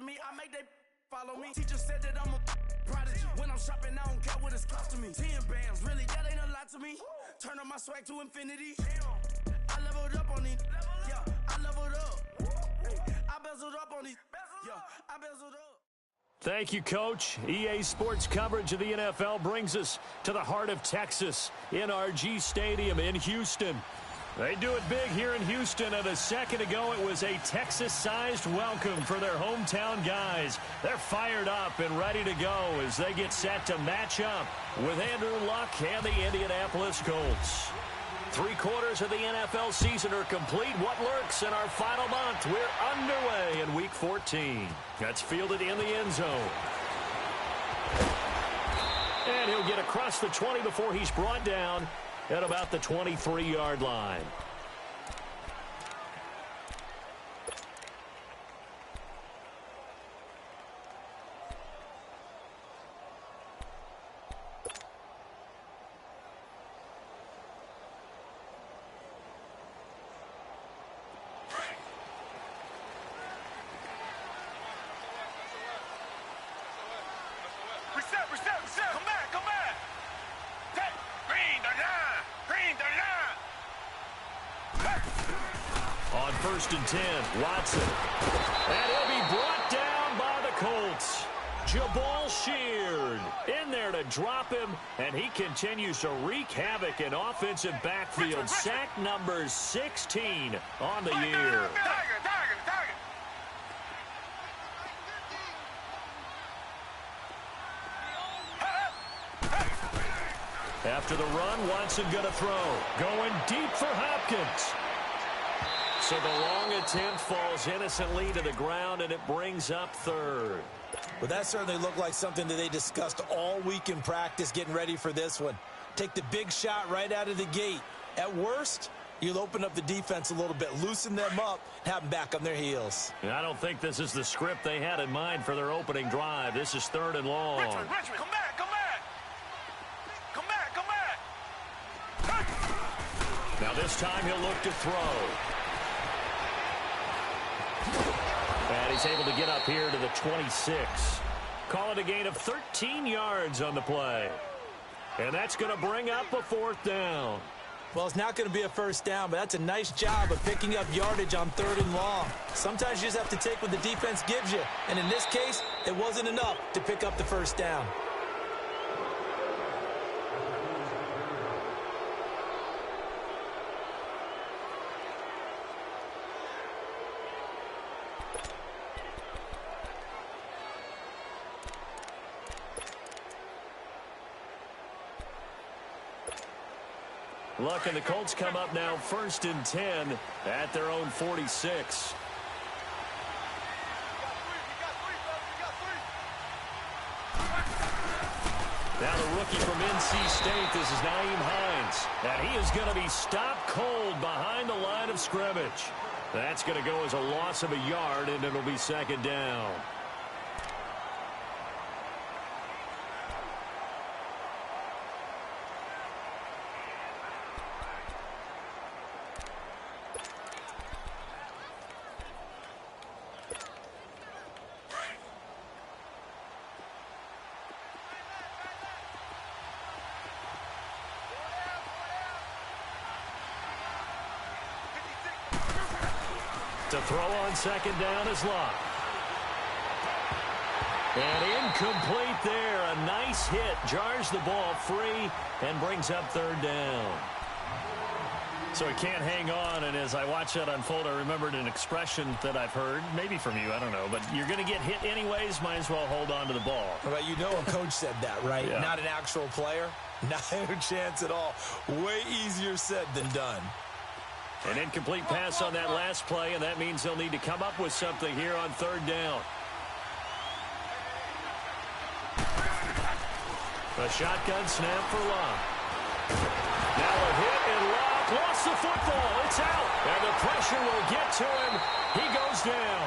me, I make they follow me. Teacher said that I'm a prodigy. When I'm shopping, I don't care what it's costing me. 10 bands, really, that ain't a lot to me. Turn up my swag to infinity. I leveled up on these. Yeah, I leveled up. I bezeled up on these. Yeah, I bezeled up. Thank you, Coach. EA Sports coverage of the NFL brings us to the heart of Texas, NRG Stadium in Houston. They do it big here in Houston, and a second ago it was a Texas-sized welcome for their hometown guys. They're fired up and ready to go as they get set to match up with Andrew Luck and the Indianapolis Colts. 3/4 of the NFL season are complete. What lurks in our final month? We're underway in Week 14. That's fielded in the end zone. And he'll get across the 20 before he's brought down at about the 23-yard line. Reset. Come back. Green the line. On 1st and 10, Watson. And he'll be brought down by the Colts. Jabal Sheard in there to drop him, and he continues to wreak havoc in offensive backfield. Sack number 16 on the year. Target. After the run, Watson going to throw. Going deep for Hopkins. So the long attempt falls innocently to the ground, and it brings up 3rd. Well, that certainly looked like something that they discussed all week in practice getting ready for this one. Take the big shot right out of the gate. At worst, you'll open up the defense a little bit, loosen them up, and have them back on their heels. And I don't think this is the script they had in mind for their opening drive. This is 3rd and long. Richmond, come back. Now this time he'll look to throw. And he's able to get up here to the 26. Call it a gain of 13 yards on the play. And that's going to bring up a 4th down. Well, it's not going to be a 1st down, but that's a nice job of picking up yardage on 3rd and long. Sometimes you just have to take what the defense gives you. And in this case, it wasn't enough to pick up the 1st down. Luck and the Colts come up now 1st and 10 at their own 46. Now the rookie from NC State, this is Nyheim Hines. And he is going to be stopped cold behind the line of scrimmage. That's going to go as a loss of a yard, and it'll be 2nd down. To throw on 2nd down is Luck. And incomplete there. A nice hit. Jars the ball free and brings up 3rd down. So he can't hang on, and as I watch that unfold, I remembered an expression that I've heard, maybe from you, I don't know, but you're going to get hit anyways, might as well hold on to the ball. Well, you know a coach said that, right? Yeah. Not an actual player. Not a chance at all. Way easier said than done. An incomplete pass on that last play, and that means they'll need to come up with something here on 3rd down. A shotgun snap for Luck. Now a hit, and Luck lost the football. It's out, and the pressure will get to him. He goes down.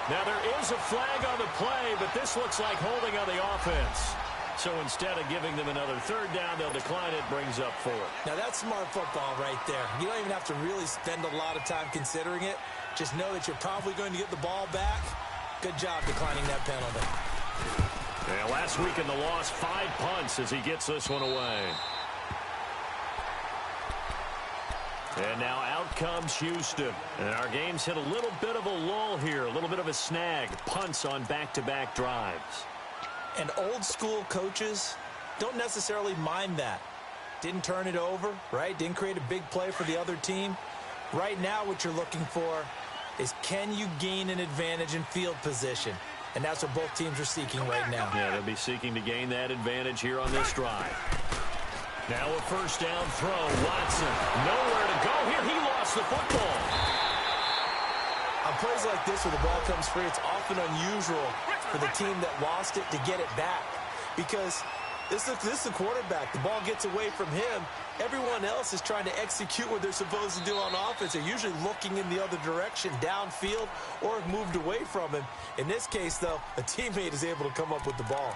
Now there is a flag on the play, but this looks like holding on the offense. So instead of giving them another 3rd down, they'll decline it, brings up 4th. Now that's smart football right there. You don't even have to really spend a lot of time considering it. Just know that you're probably going to get the ball back. Good job declining that penalty. Yeah, last week in the loss, 5 punts as he gets this one away. And now out comes Houston. And our game's hit a little bit of a lull here, a little bit of a snag. Punts on back-to-back drives. And old school coaches don't necessarily mind that. Didn't turn it over, right? Didn't create a big play for the other team. Right now what you're looking for is, can you gain an advantage in field position? And that's what both teams are seeking right now. Yeah, they'll be seeking to gain that advantage here on this drive. Now a first down throw. Watson, nowhere to go here. He lost the football. On plays like this where the ball comes free, it's often unusual for the team that lost it to get it back. Because this is the quarterback. The ball gets away from him. Everyone else is trying to execute what they're supposed to do on offense. They're usually looking in the other direction, downfield, or have moved away from him. In this case, though, a teammate is able to come up with the ball.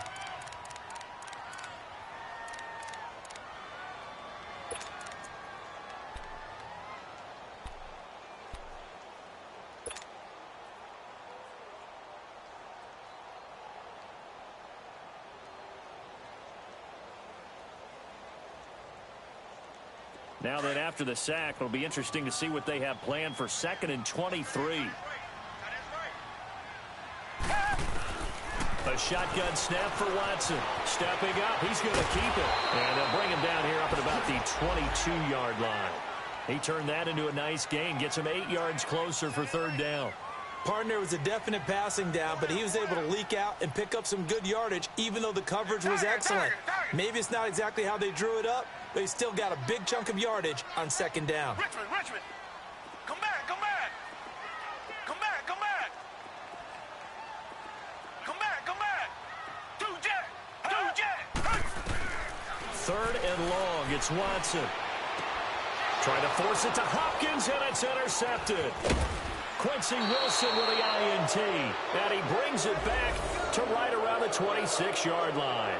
Now that after the sack, it'll be interesting to see what they have planned for 2nd and 23. A shotgun snap for Watson. Stepping up, he's going to keep it. And they'll bring him down here up at about the 22-yard line. He turned that into a nice gain, gets him 8 yards closer for 3rd down. Partner was a definite passing down, but he was able to leak out and pick up some good yardage, even though the coverage was excellent. Maybe it's not exactly how they drew it up, but he still got a big chunk of yardage on 2nd down. Richmond, come back, come back. Come back, come back. Come back, come back. Two jet. 3rd and long, it's Watson. Trying to force it to Hopkins, and it's intercepted. Quincy Wilson with the INT, and he brings it back to right around the 26-yard line.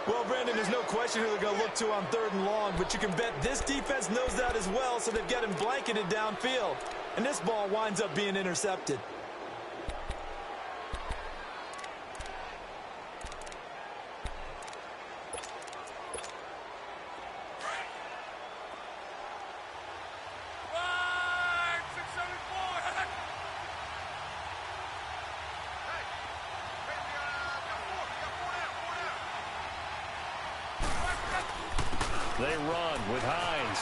Well, Brandon, there's no question who they're going to look to on 3rd and long, but you can bet this defense knows that as well, so they've got him blanketed downfield. And this ball winds up being intercepted. They run with Hines.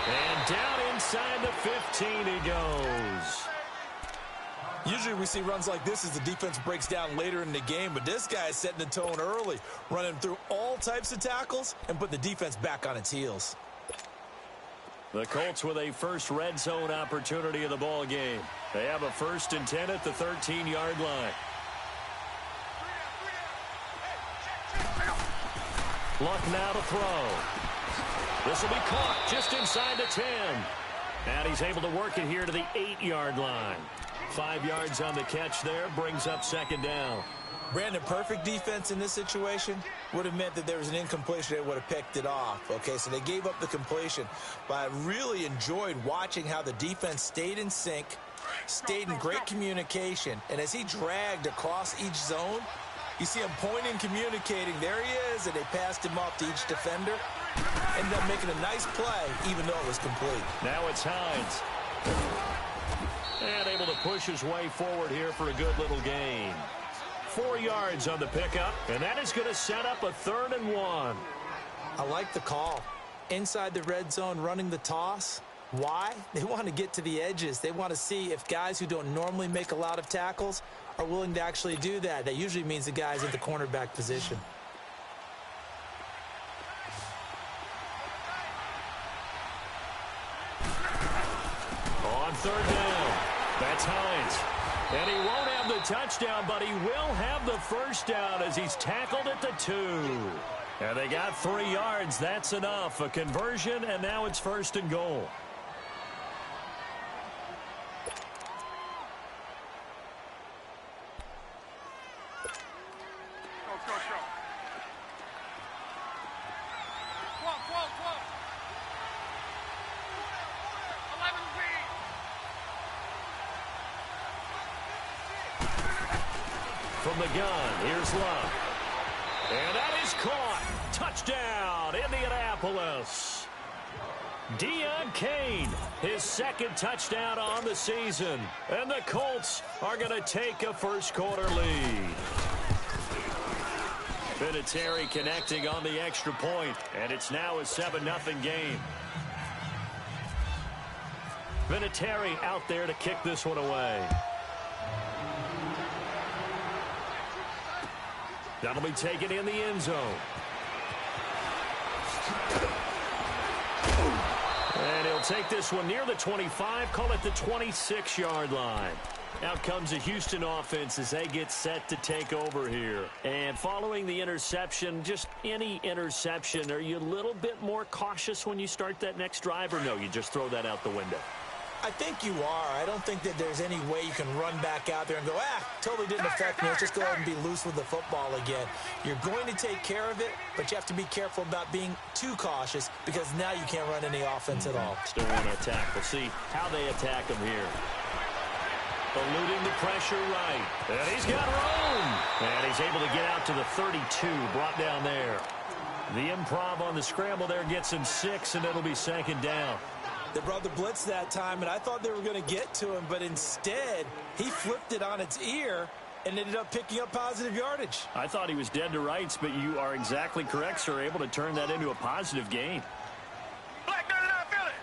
And down inside the 15 he goes. Usually we see runs like this as the defense breaks down later in the game, but this guy is setting the tone early, running through all types of tackles and put the defense back on its heels. The Colts with a first red zone opportunity of the ball game. They have a 1st and 10 at the 13-yard line. Luck now to throw. This will be caught just inside the 10. And he's able to work it here to the 8-yard line. 5 yards on the catch there, brings up 2nd down. Brandon, perfect defense in this situation would have meant that there was an incompletion. They would have picked it off. Okay, so they gave up the completion. But I really enjoyed watching how the defense stayed in sync, stayed in great communication. And as he dragged across each zone, you see him pointing, communicating. There he is, and they passed him off to each defender. Ended up making a nice play, even though it was complete. Now it's Hines. And able to push his way forward here for a good little gain. 4 yards on the pickup, and that is going to set up a 3rd and 1. I like the call. Inside the red zone, running the toss. Why? They want to get to the edges. They want to see if guys who don't normally make a lot of tackles are willing to actually do that. That usually means the guys at the cornerback position. On 3rd down, that's Hines. And he won't have the touchdown, but he will have the 1st down as he's tackled at the 2. And they got 3 yards. That's enough. A conversion, and now it's 1st and goal. from the gun. Here's Love. And that is caught. Touchdown, Indianapolis. Deion Kane, his second touchdown on the season. And the Colts are going to take a first-quarter lead. Vinatieri connecting on the extra point, and it's now a 7-0 game. Vinatieri out there to kick this one away. That'll be taken in the end zone. And he'll take this one near the 25, call it the 26-yard line. Out comes the Houston offense as they get set to take over here. And following the interception, just any interception, are you a little bit more cautious when you start that next drive, or no, you just throw that out the window? I think you are. I don't think that there's any way you can run back out there and go, totally didn't affect me. Let's just go ahead and be loose with the football again. You're going to take care of it, but you have to be careful about being too cautious because now you can't run any offense at all. Still want to attack. We'll see how they attack him here. Eluding the pressure right. And he's got room. And he's able to get out to the 32, brought down there. The improv on the scramble there gets him 6, and it'll be second down. They brought the blitz that time, and I thought they were going to get to him, but instead, he flipped it on its ear and ended up picking up positive yardage. I thought he was dead to rights, but you are exactly correct, sir, able to turn that into a positive gain. Black 39, feel it.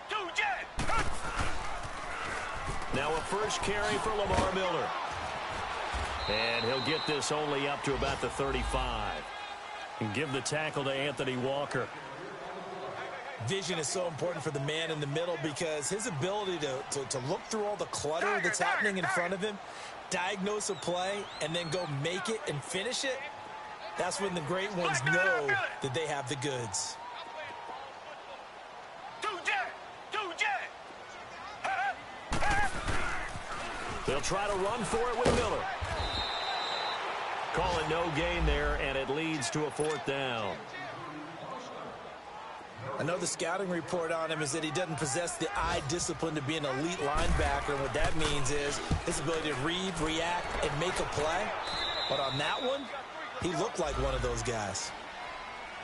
2 jet. Now a first carry for Lamar Miller. And he'll get this only up to about the 35. And give the tackle to Anthony Walker. Vision is so important for the man in the middle because his ability to look through all the clutter that's happening in front of him, diagnose a play, and then go make it and finish it, that's when the great ones know that they have the goods. 2 jet. They'll try to run for it with Miller. Call it no gain there, and it leads to a 4th down. I know the scouting report on him is that he doesn't possess the eye discipline to be an elite linebacker, and what that means is his ability to read, react, and make a play. But on that one, he looked like one of those guys.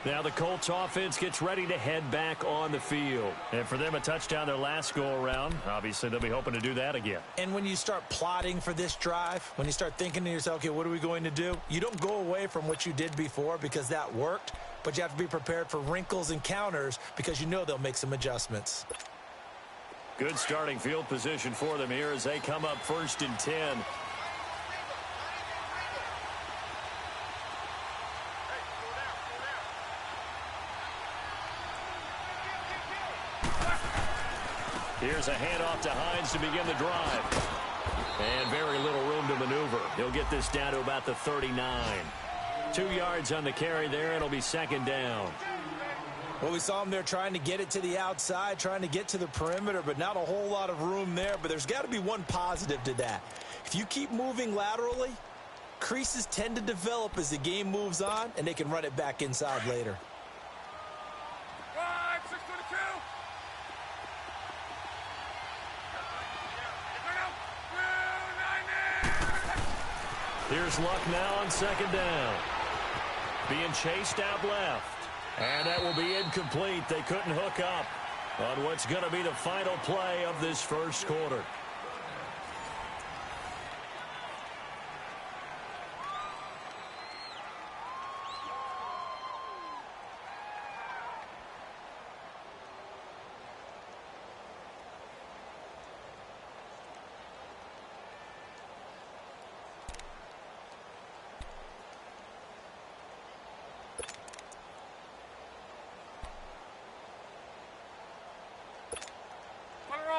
Now the Colts offense gets ready to head back on the field. And for them, a touchdown their last go-around. Obviously, they'll be hoping to do that again. And when you start plotting for this drive, when you start thinking to yourself, okay, what are we going to do? You don't go away from what you did before because that worked, but you have to be prepared for wrinkles and counters because you know they'll make some adjustments. Good starting field position for them here as they come up 1st and 10. Here's a handoff to Hines to begin the drive. And very little room to maneuver. He'll get this down to about the 39. 2 yards on the carry there, and it'll be second down. Well, we saw him there trying to get it to the outside, trying to get to the perimeter, but not a whole lot of room there. But there's got to be one positive to that. If you keep moving laterally, creases tend to develop as the game moves on, and they can run it back inside later. Here's Luck now on second down. Being chased out left. And that will be incomplete. They couldn't hook up on what's going to be the final play of this first quarter.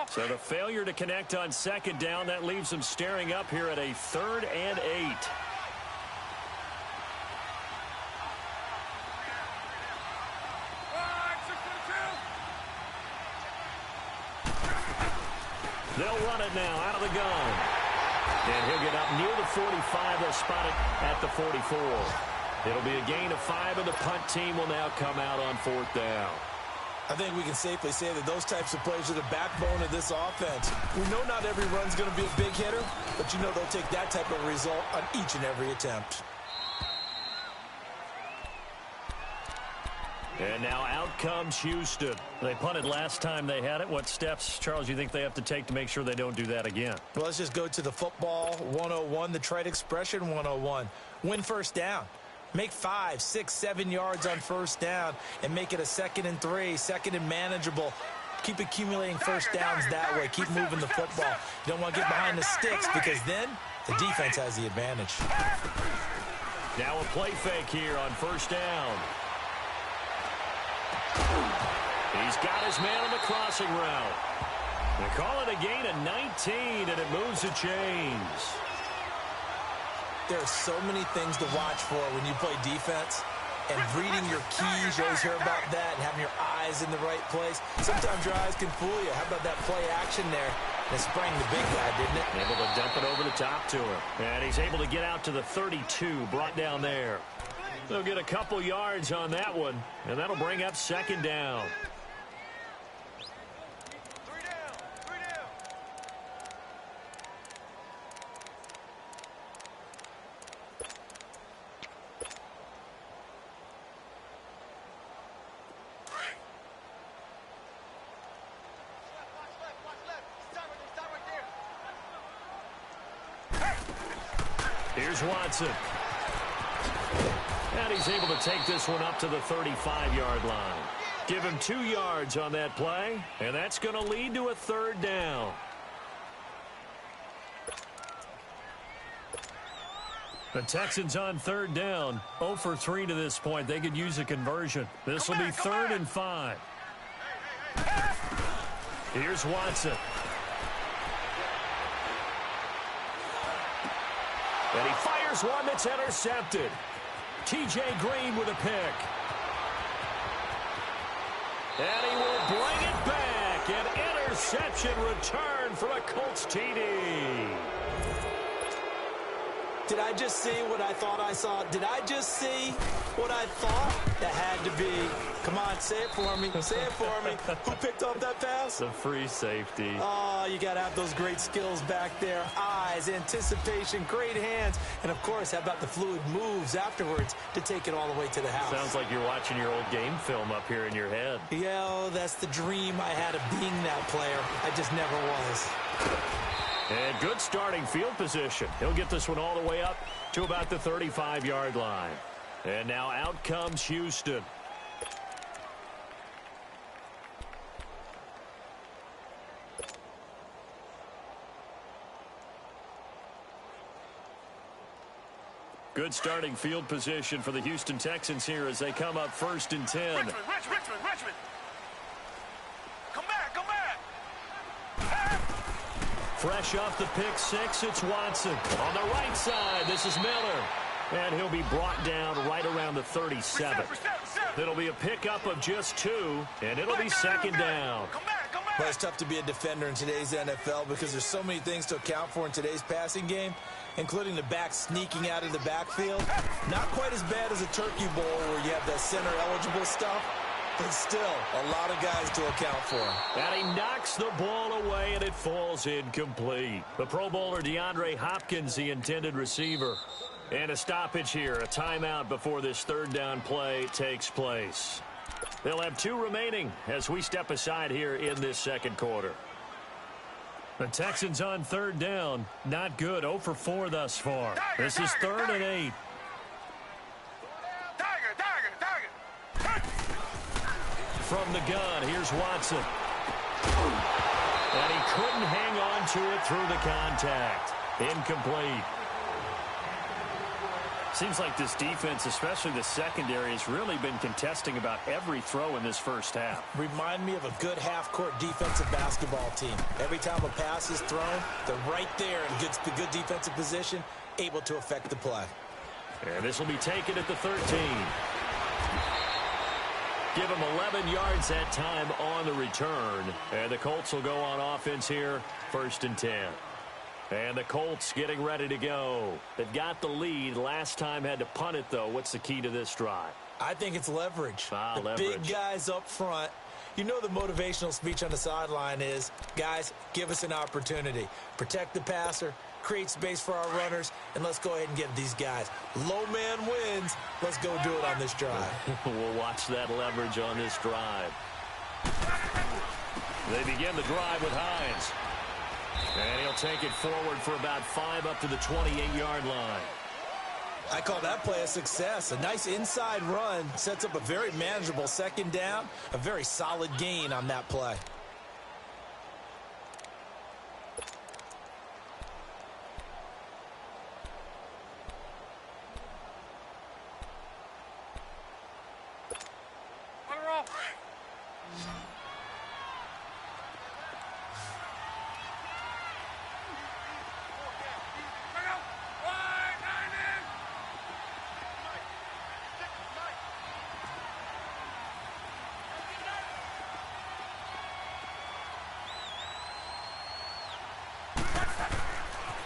So the failure to connect on second down, that leaves them staring up here at a 3rd and 8. They'll run it now out of the gun. And he'll get up near the 45. They'll spot it at the 44. It'll be a gain of 5, and the punt team will now come out on 4th down. I think we can safely say that those types of plays are the backbone of this offense. We know not every run's going to be a big hitter, but you know they'll take that type of result on each and every attempt. And now out comes Houston. They punted last time they had it. What steps, Charles, you think they have to take to make sure they don't do that again? Well, let's just go to the football 101, the trite expression 101. Win first down. Make 5, 6, 7 yards on first down and make it a 2nd and 3, 2nd and manageable. Keep accumulating first downs that way. Keep moving the football. You don't want to get behind the sticks because then the defense has the advantage. Now a play fake here on first down. He's got his man on the crossing route. They call it a gain of 19, and it moves the chains. There are so many things to watch for when you play defense. And reading your keys, you always hear about that, and having your eyes in the right place. Sometimes your eyes can fool you. How about that play action there? That sprang the big guy, didn't it? Able to dump it over the top to him. And he's able to get out to the 32, brought down there. They'll get a couple yards on that one, and that'll bring up 2nd down. Here's Watson. And he's able to take this one up to the 35-yard line. Give him 2 yards on that play, and that's going to lead to a 3rd down. The Texans on 3rd down, 0 for 3 to this point. They could use a conversion. This will be 3rd and 5. Here's Watson. And he fires one that's intercepted. T.J. Green with a pick. And he will bring it back. An interception return for a Colts TD. Did I just see what I thought I saw? Did I just see what I thought? That had to be. Come on, say it for me. Say it for me. Who picked up that pass? The free safety. Oh, you got to have those great skills back there. Eyes, anticipation, great hands. And, of course, how about the fluid moves afterwards to take it all the way to the house? Sounds like you're watching your old game film up here in your head. Yeah, oh, that's the dream I had of being that player. I just never was. And good starting field position. He'll get this one all the way up to about the 35-yard line. And now out comes Houston. Good starting field position for the Houston Texans here as they come up 1st and 10. Richmond. Come back. Fresh off the pick six, it's Watson. On the right side, this is Miller. And he'll be brought down right around the 37. It'll be a pickup of just 2, and it'll be 2nd down. Come back. Well, it's tough to be a defender in today's NFL because there's so many things to account for in today's passing game, including the back sneaking out of the backfield. Not quite as bad as a turkey bowl where you have that center-eligible stuff, but still a lot of guys to account for. And he knocks the ball away, and it falls incomplete. The Pro Bowler DeAndre Hopkins, the intended receiver. And a stoppage here, a timeout before this 3rd down play takes place. They'll have 2 remaining as we step aside here in this 2nd quarter. The Texans on 3rd down. Not good. 0 for 4 thus far. This is 3rd and 8. From the gun, here's Watson. And he couldn't hang on to it through the contact. Incomplete. Seems like this defense, especially the secondary, has really been contesting about every throw in this first half. Remind me of a good half-court defensive basketball team. Every time a pass is thrown, they're right there in good defensive position, able to affect the play. And this will be taken at the 13. Give him 11 yards that time on the return. And the Colts will go on offense here, 1st and 10. And the Colts getting ready to go. They've got the lead. Last time had to punt it, though. What's the key to this drive? I think it's leverage. Leverage. Big guys up front You know the motivational speech on the sideline is, guys, give us an opportunity. Protect the passer, create space for our runners, and let's go ahead and get these guys. Low man wins. Let's go do it on this drive. We'll watch that leverage on this drive. They begin the drive with Hines. And he'll take it forward for about 5 up to the 28-yard line. I call that play a success. A nice inside run sets up a very manageable second down. A very solid gain on that play.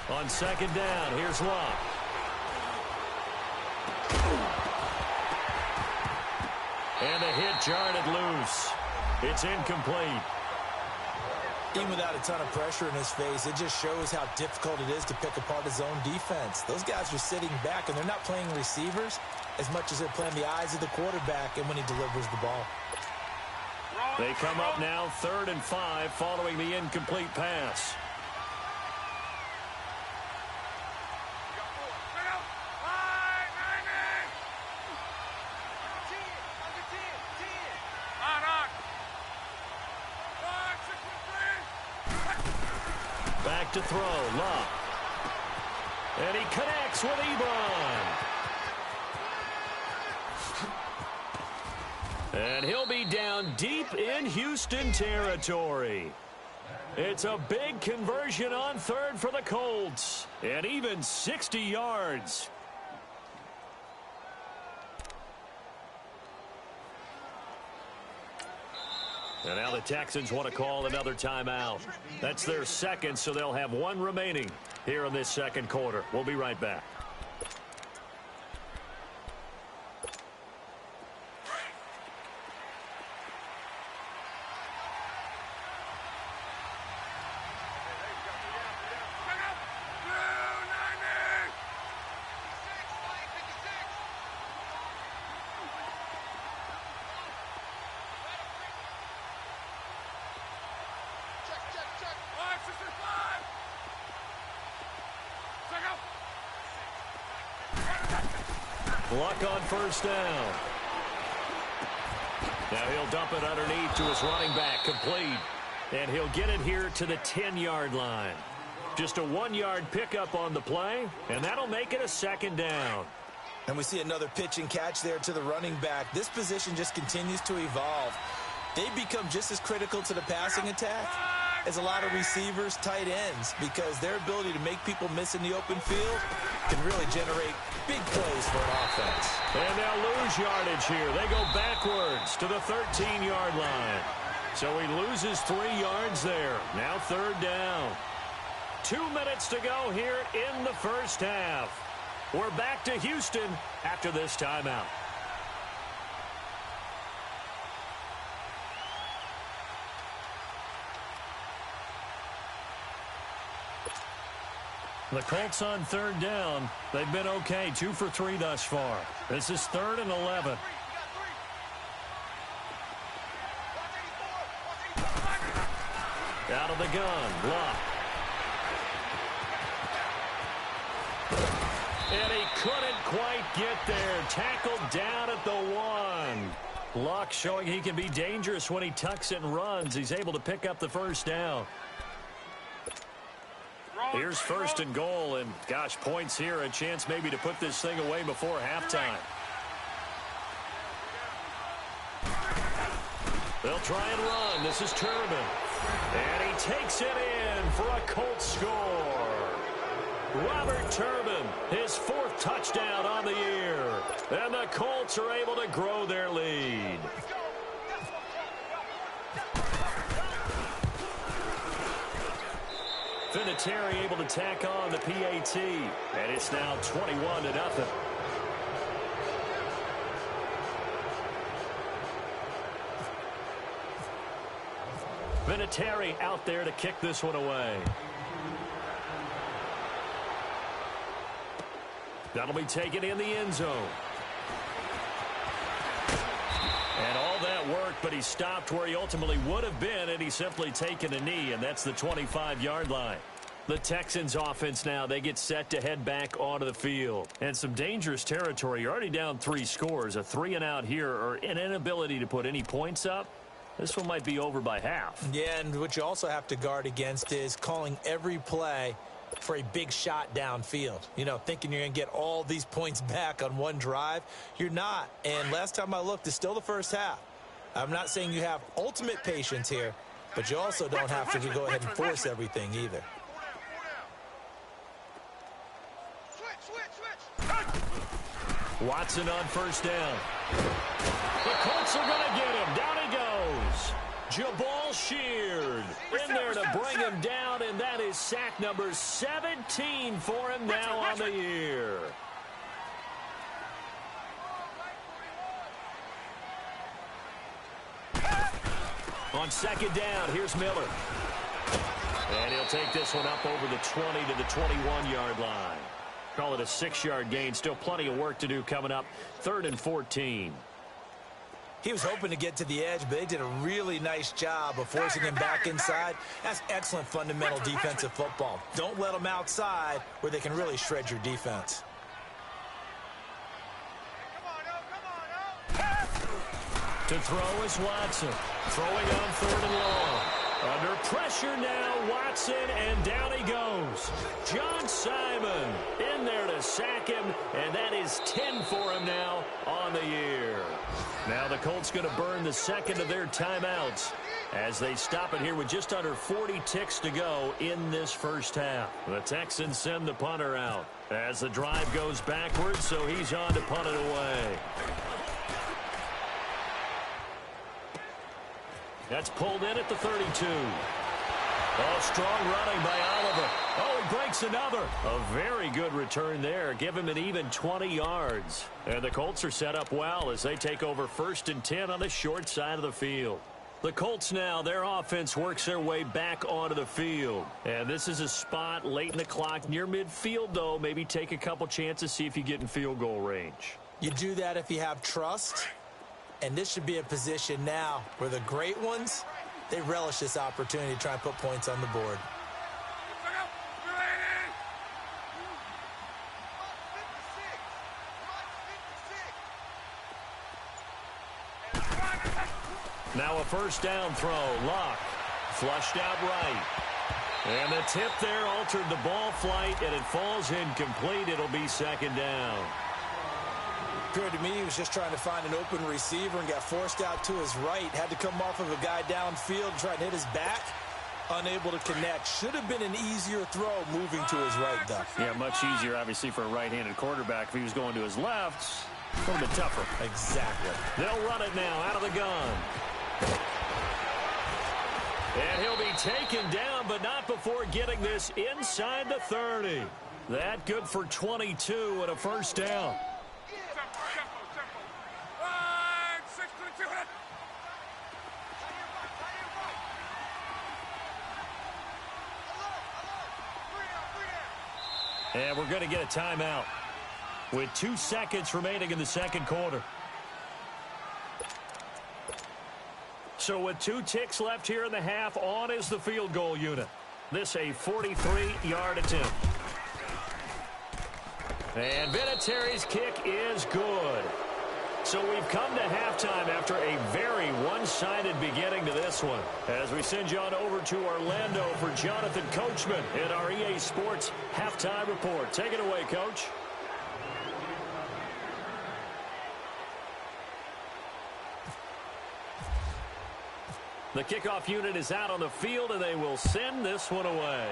On second down, here's Locke. And the hit jarred it loose. It's incomplete. Even without a ton of pressure in his face, it just shows how difficult it is to pick apart his own defense. Those guys are sitting back, and they're not playing receivers as much as they're playing the eyes of the quarterback and when he delivers the ball. They come up now 3rd and 5 following the incomplete pass. Back to throw, Locke. And he connects with Ebron. And he'll be down deep in Houston territory. It's a big conversion on 3rd for the Colts. And even 60 yards. And now the Texans want to call another timeout. That's their second, so they'll have 1 remaining here in this second quarter. We'll be right back. Luck on first down. Now he'll dump it underneath to his running back, complete. And he'll get it here to the 10-yard line. Just a 1-yard pickup on the play, and that'll make it a second down. And we see another pitch and catch there to the running back. This position just continues to evolve. They become just as critical to the passing attack as a lot of receivers, tight ends, because their ability to make people miss in the open field can really generate big plays for an offense. And they'll lose yardage here. They go backwards to the 13-yard line. So he loses 3 yards there. Now 3rd down. 2 minutes to go here in the first half. We're back to Houston after this timeout. The Colts on 3rd down. They've been okay, 2 for 3 thus far. This is 3rd and 11. Out of the gun, Locke. And he couldn't quite get there. Tackled down at the 1. Locke showing he can be dangerous when he tucks and runs. He's able to pick up the first down. Here's 1st and goal, and gosh, points here, a chance maybe to put this thing away before halftime. They'll try and run. This is Turbin. And he takes it in for a Colts score. Robert Turbin, his 4th touchdown on the year. And the Colts are able to grow their lead. Vinatieri able to tack on the PAT, and it's now 21-0. Vinatieri out there to kick this one away. That'll be taken in the end zone. And all that worked, but he stopped where he ultimately would have been, and he's simply taken a knee, and that's the 25-yard line. The Texans offense now, they get set to head back onto the field. And some dangerous territory. You're already down 3 scores. A 3-and-out here, or an inability to put any points up. This one might be over by half. Yeah, and what you also have to guard against is calling every play for a big shot downfield. You know, thinking you're going to get all these points back on one drive. You're not. And last time I looked, it's still the first half. I'm not saying you have ultimate patience here, but you also don't have to go ahead and force everything either. Watson on first down. The Colts are going to get him. Down he goes. Jabal Sheard in there to bring him down, and that is sack number 17 for him now on the year. On second down, here's Miller. And he'll take this one up over the 20 to the 21-yard line. Call it a 6-yard gain. Still plenty of work to do coming up. 3rd and 14. He was hoping to get to the edge, but they did a really nice job of forcing him back inside. That's excellent fundamental defensive football. Don't let them outside where they can really shred your defense. To throw is Watson. Throwing on 3rd and long. Under pressure now, Watson, and down he goes. John Simon in there to sack him, and that is 10 for him now on the year. Now the Colts going to burn the second of their timeouts as they stop it here with just under 40 ticks to go in this first half. The Texans send the punter out as the drive goes backwards, so he's on to punt it away. That's pulled in at the 32. Oh, strong running by Oliver. Oh, he breaks another. A very good return there. Give him an even 20 yards. And the Colts are set up well as they take over 1st and 10 on the short side of the field. The Colts now, their offense works their way back onto the field. And this is a spot late in the clock near midfield, though. Maybe take a couple chances, see if you get in field goal range. You do that if you have trust. And this should be a position now where the great ones, they relish this opportunity to try and put points on the board. Now a first down throw. Luck flushed out right. And the tip there altered the ball flight, and it falls incomplete. It'll be 2nd down. Appeared to me he was just trying to find an open receiver and got forced out to his right. Had to come off of a guy downfield, try and hit his back. Unable to connect. Should have been an easier throw moving to his right, though. Yeah, much easier, obviously, for a right-handed quarterback. If he was going to his left, a little bit tougher. Exactly. They'll run it now out of the gun. And he'll be taken down, but not before getting this inside the 30. That good for 22 and a first down. And we're going to get a timeout with 2 seconds remaining in the second quarter. So with 2 ticks left here in the half, on is the field goal unit. This a 43-yard attempt. And Vinatieri's kick is good. So we've come to halftime after a very one-sided beginning to this one. As we send you on over to Orlando for Jonathan Coachman in our EA Sports Halftime Report. Take it away, Coach. The kickoff unit is out on the field, and they will send this one away.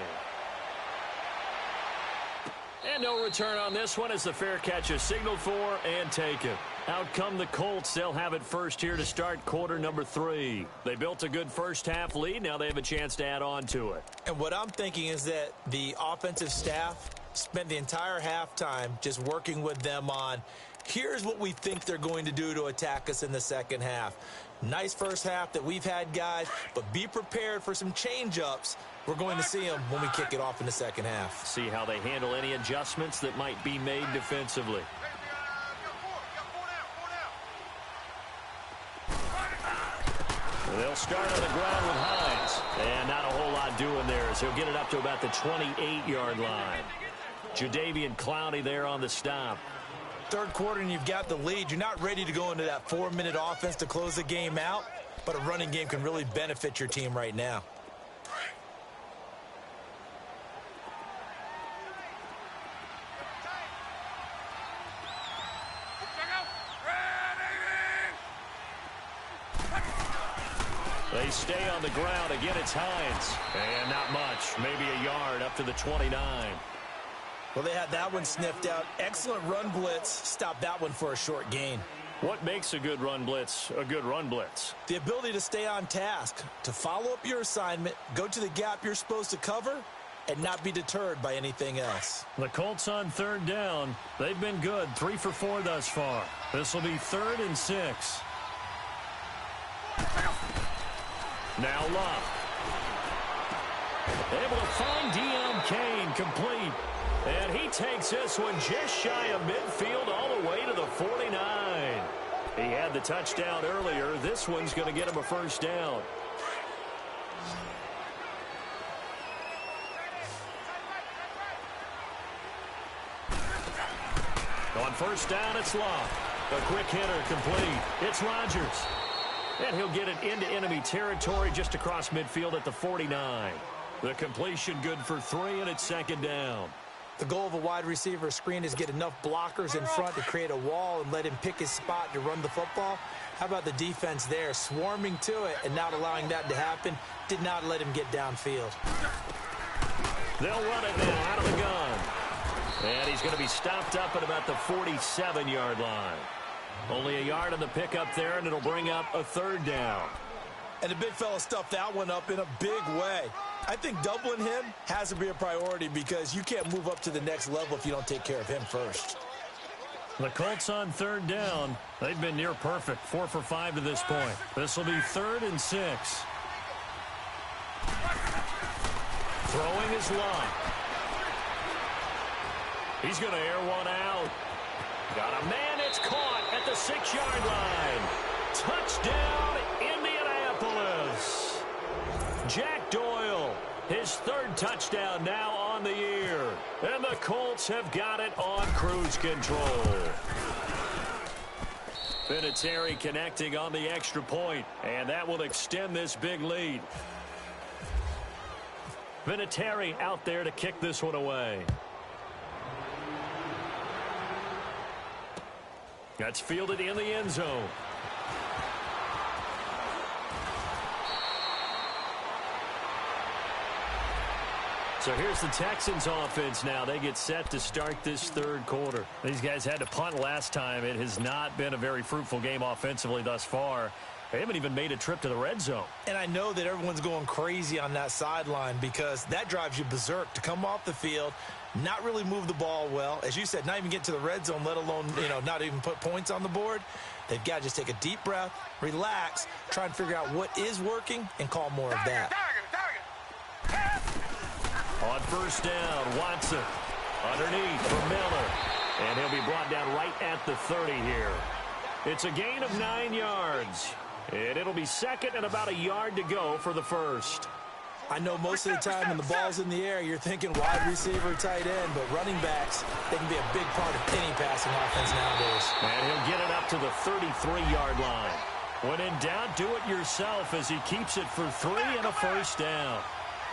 And no return on this one as the fair catch is signaled for and taken. Out come the Colts. They'll have it first here to start quarter number 3. They built a good first half lead. Now they have a chance to add on to it. And what I'm thinking is that the offensive staff spent the entire halftime just working with them on, here's what we think they're going to do to attack us in the second half. Nice first half that we've had, guys, but be prepared for some change-ups. We're going to see them when we kick it off in the second half. See how they handle any adjustments that might be made defensively. They'll start on the ground with Hines. And not a whole lot doing there as he'll get it up to about the 28-yard line. Jadeveon Clowney there on the stop. Third quarter and you've got the lead. You're not ready to go into that 4-minute offense to close the game out, but a running game can really benefit your team right now. They stay on the ground. Again, it's Hines. And not much. Maybe a yard up to the 29. Well, they had that one sniffed out. Excellent run blitz. Stopped that one for a short gain. What makes a good run blitz a good run blitz? The ability to stay on task, to follow up your assignment, go to the gap you're supposed to cover, and not be deterred by anything else. The Colts on third down. They've been good. 3 for 4 thus far. This will be 3rd and 6. Now Love. Able to find Deon Cain complete. And he takes this one just shy of midfield all the way to the 49. He had the touchdown earlier. This one's going to get him a first down. On first down, it's Love. A quick hitter complete. It's Rodgers. And he'll get it into enemy territory just across midfield at the 49. The completion good for 3, and it's 2nd down. The goal of a wide receiver screen is get enough blockers in front to create a wall and let him pick his spot to run the football. How about the defense there, swarming to it and not allowing that to happen? Did not let him get downfield. They'll run it now out of the gun. And he's going to be stopped up at about the 47-yard line. Only a yard on the pickup there, and it'll bring up a 3rd down. And the big fella stuffed that one up in a big way. I think doubling him has to be a priority because you can't move up to the next level if you don't take care of him first. The Colts on 3rd down. They've been near perfect. 4 for 5 to this point. This will be 3rd and 6. Throwing is Love. He's going to air one out. Got a man. It's caught at the 6-yard line. Touchdown, Indianapolis. Jack Doyle, his 3rd touchdown now on the year. And the Colts have got it on cruise control. Vinatieri connecting on the extra point, and that will extend this big lead. Vinatieri out there to kick this one away. That's fielded in the end zone. So here's the Texans offense now. They get set to start this 3rd quarter. These guys had to punt last time. It has not been a very fruitful game offensively thus far. They haven't even made a trip to the red zone. And I know that everyone's going crazy on that sideline because that drives you berserk to come off the field, not really move the ball well. As you said, not even get to the red zone, let alone, not even put points on the board. They've got to just take a deep breath, relax, try and figure out what is working, and call more of that. On first down, Watson underneath for Miller. And he'll be brought down right at the 30 here. It's a gain of 9 yards. And it'll be 2nd and about a yard to go for the 1st. I know most of the time when the ball's in the air, you're thinking wide receiver, tight end, but running backs, they can be a big part of any passing offense nowadays. And he'll get it up to the 33-yard line. When in doubt, do it yourself as he keeps it for 3 and a first down.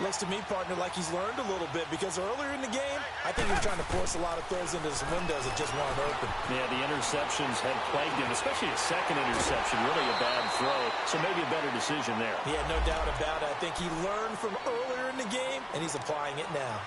Looks to me, partner, like he's learned a little bit because earlier in the game, I think he was trying to force a lot of throws into his windows that just weren't open. Yeah, the interceptions had plagued him, especially a 2nd interception, really a bad throw. So maybe a better decision there. Yeah, no doubt about it. I think he learned from earlier in the game, and he's applying it now.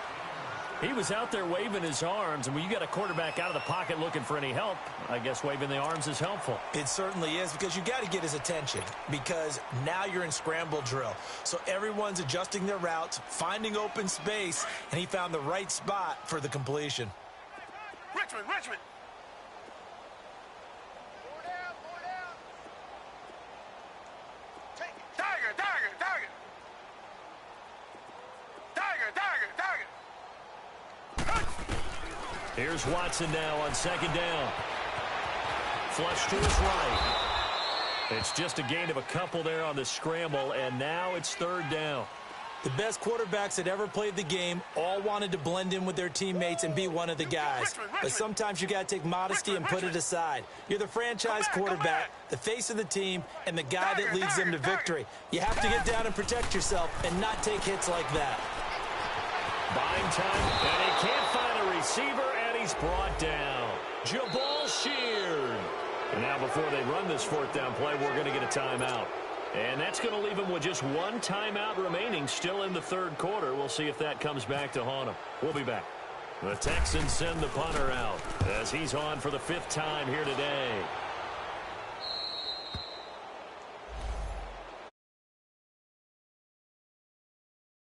He was out there waving his arms, and when you got a quarterback out of the pocket looking for any help, I guess waving the arms is helpful. It certainly is because you got to get his attention because now you're in scramble drill. So everyone's adjusting their routes, finding open space, and he found the right spot for the completion. Richmond! Here's Watson now on second down. Flush to his right. It's just a gain of a couple there on the scramble, and now it's third down. The best quarterbacks that ever played the game all wanted to blend in with their teammates and be one of the guys. But sometimes you got to take modesty and put it aside. You're the franchise quarterback, the face of the team, and the guy that leads them to victory. You have to get down and protect yourself and not take hits like that. Buying time, and he can't find a receiver, and he's brought down. Jabal Sheard. And now before they run this fourth down play, we're going to get a timeout. And that's going to leave him with just one timeout remaining still in the third quarter. We'll see if that comes back to haunt him. We'll be back. The Texans send the punter out as he's on for the fifth time here today.